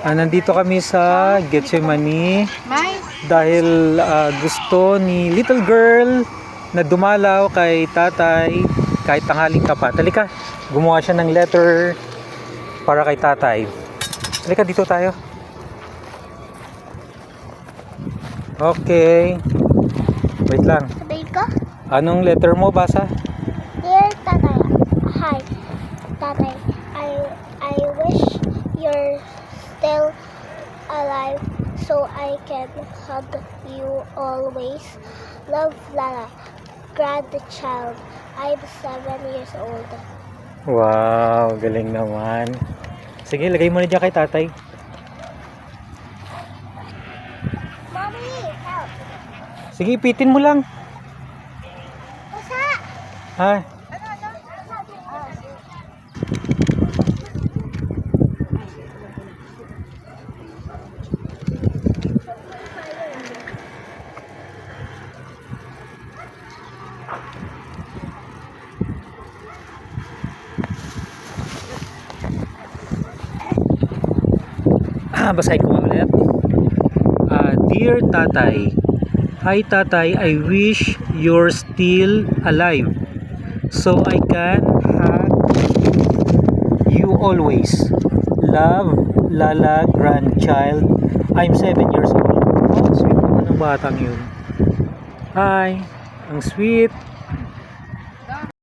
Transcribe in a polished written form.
Nandito kami sa Getsemani dahil gusto ni little girl na dumalaw kay tatay kahit tanghaling tapat. Halika, gumawa siya ng letter para kay tatay. Halika, dito tayo. Okay. Wait lang. Sabay ko? Anong letter mo? Basa. Dear Tatay, hi. Tatay, I wish you're still alive so I can hug you always. Love, Lala. Grandchild. I'm 7 years old. Wow, galing naman. Sige, lagay mo na dyan kay tatay. Mommy, help. Sige, ipitin mo lang. Basa! Ha? Basahin ko nga ulit. Dear Tatay, hi Tatay, I wish you're still alive so I can hug you always. Love, Lala, grandchild. I'm 7 years old. Oh, sweet naman ng batang yun. Hi, ang sweet.